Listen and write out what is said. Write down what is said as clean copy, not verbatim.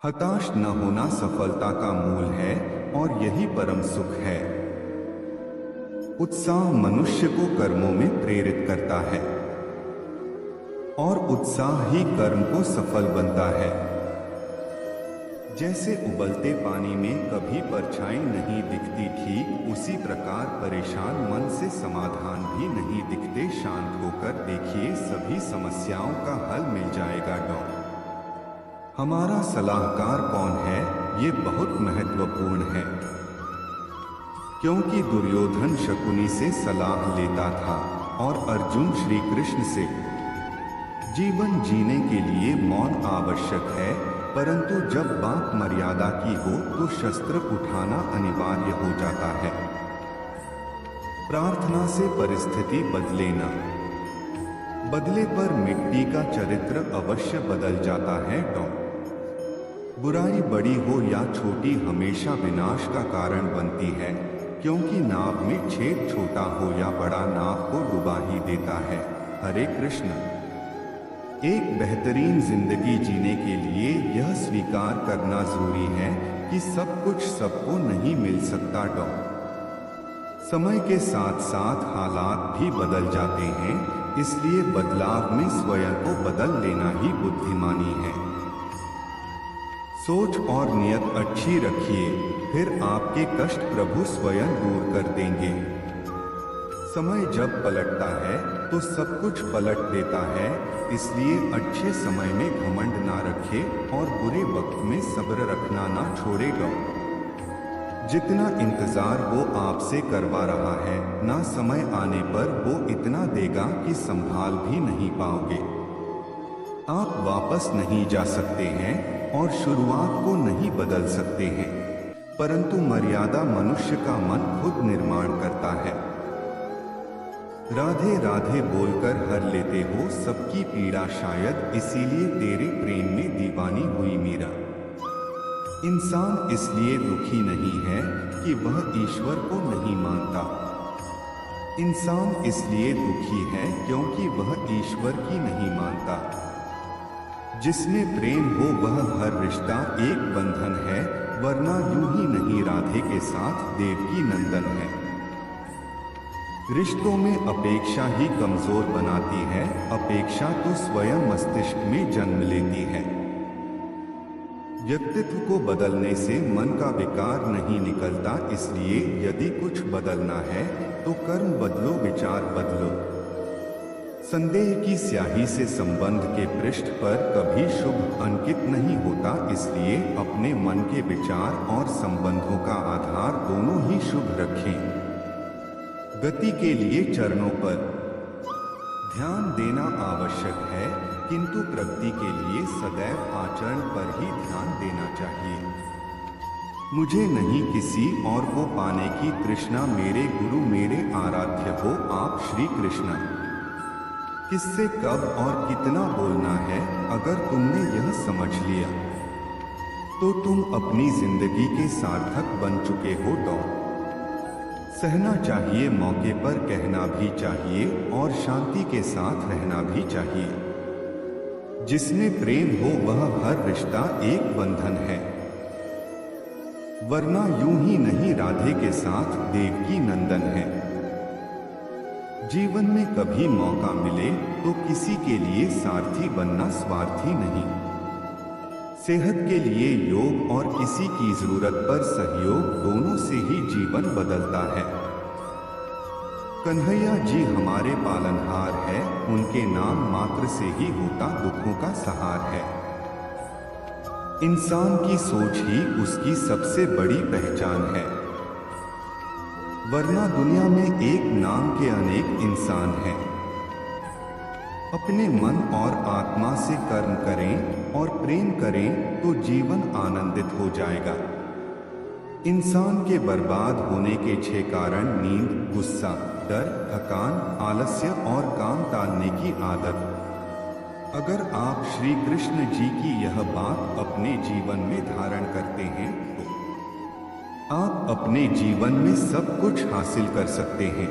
हताश न होना सफलता का मूल है और यही परम सुख है। उत्साह मनुष्य को कर्मों में प्रेरित करता है और उत्साह ही कर्म को सफल बनता है। जैसे उबलते पानी में कभी परछाई नहीं दिखती, ठीक उसी प्रकार परेशान मन से समाधान भी नहीं दिखते। शांत होकर देखिए, सभी समस्याओं का हल मिल जाएगा। हमारा सलाहकार कौन है? ये बहुत महत्वपूर्ण है, क्योंकि दुर्योधन शकुनी से सलाह लेता था और अर्जुन श्री कृष्ण से। जीवन जीने के लिए मौन आवश्यक है, परंतु जब बात मर्यादा की हो तो शस्त्र उठाना अनिवार्य हो जाता है। प्रार्थना से परिस्थिति बदले न बदले पर मिट्टी का चरित्र अवश्य बदल जाता है। बुराई बड़ी हो या छोटी हमेशा विनाश का कारण बनती है, क्योंकि नाव में छेद छोटा हो या बड़ा नाव को डुबा ही देता है। हरे कृष्ण। एक बेहतरीन जिंदगी जीने के लिए यह स्वीकार करना जरूरी है कि सब कुछ सबको नहीं मिल सकता। समय के साथ साथ हालात भी बदल जाते हैं, इसलिए बदलाव में स्वयं को बदल लेना ही बुद्धिमानी है। सोच और नियत अच्छी रखिए, फिर आपके कष्ट प्रभु स्वयं दूर कर देंगे। समय जब पलटता है तो सब कुछ पलट देता है, इसलिए अच्छे समय में घमंड ना रखे और बुरे वक्त में सब्र रखना ना छोड़ेगा। जितना इंतजार वो आपसे करवा रहा है, ना समय आने पर वो इतना देगा कि संभाल भी नहीं पाओगे। आप वापस नहीं जा सकते हैं और शुरुआत को नहीं बदल सकते हैं, परंतु मर्यादा मनुष्य का मन खुद निर्माण करता है। राधे राधे बोलकर हर लेते हो सबकी पीड़ा, शायद इसीलिए तेरे प्रेम में दीवानी हुई मीरा। इंसान इसलिए दुखी नहीं है कि वह ईश्वर को नहीं मानता। इंसान इसलिए दुखी है क्योंकि वह ईश्वर की नहीं मानता। जिसमें प्रेम हो वह हर रिश्ता एक बंधन है, वरना यूं ही नहीं राधे के साथ देवकी नंदन है। रिश्तों में अपेक्षा ही कमजोर बनाती है, अपेक्षा तो स्वयं मस्तिष्क में जन्म लेती है। व्यक्तित्व को बदलने से मन का विकार नहीं निकलता, इसलिए यदि कुछ बदलना है तो कर्म बदलो, विचार बदलो। संदेह की स्याही से संबंध के पृष्ठ पर कभी शुभ अंकित नहीं होता, इसलिए अपने मन के विचार और संबंधों का आधार दोनों ही शुभ रखें। गति के लिए चरणों पर ध्यान देना आवश्यक है, किंतु प्रगति के लिए सदैव आचरण पर ही ध्यान देना चाहिए। मुझे नहीं किसी और को पाने की तृष्णा, मेरे गुरु मेरे आराध्य हो आप श्री कृष्ण। किससे कब और कितना बोलना है, अगर तुमने यह समझ लिया तो तुम अपनी जिंदगी के सार्थक बन चुके हो। सहना चाहिए, मौके पर कहना भी चाहिए और शांति के साथ रहना भी चाहिए। जिसमें प्रेम हो वह हर रिश्ता एक बंधन है, वरना यूं ही नहीं राधे के साथ देवकी नंदन है। जीवन में कभी मौका मिले तो किसी के लिए सारथी बनना स्वार्थी नहीं। सेहत के लिए योग और किसी की जरूरत पर सहयोग, दोनों से ही जीवन बदलता है। कन्हैया जी हमारे पालनहार है, उनके नाम मात्र से ही होता दुखों का सहार है। इंसान की सोच ही उसकी सबसे बड़ी पहचान है, वरना दुनिया में एक नाम के अनेक इंसान हैं। अपने मन और आत्मा से कर्म करें और प्रेम करें तो जीवन आनंदित हो जाएगा। इंसान के बर्बाद होने के 6 कारण: नींद, गुस्सा, डर, थकान, आलस्य और काम टालने की आदत। अगर आप श्री कृष्ण जी की यह बात अपने जीवन में धारण करते हैं तो आप अपने जीवन में सब कुछ हासिल कर सकते हैं।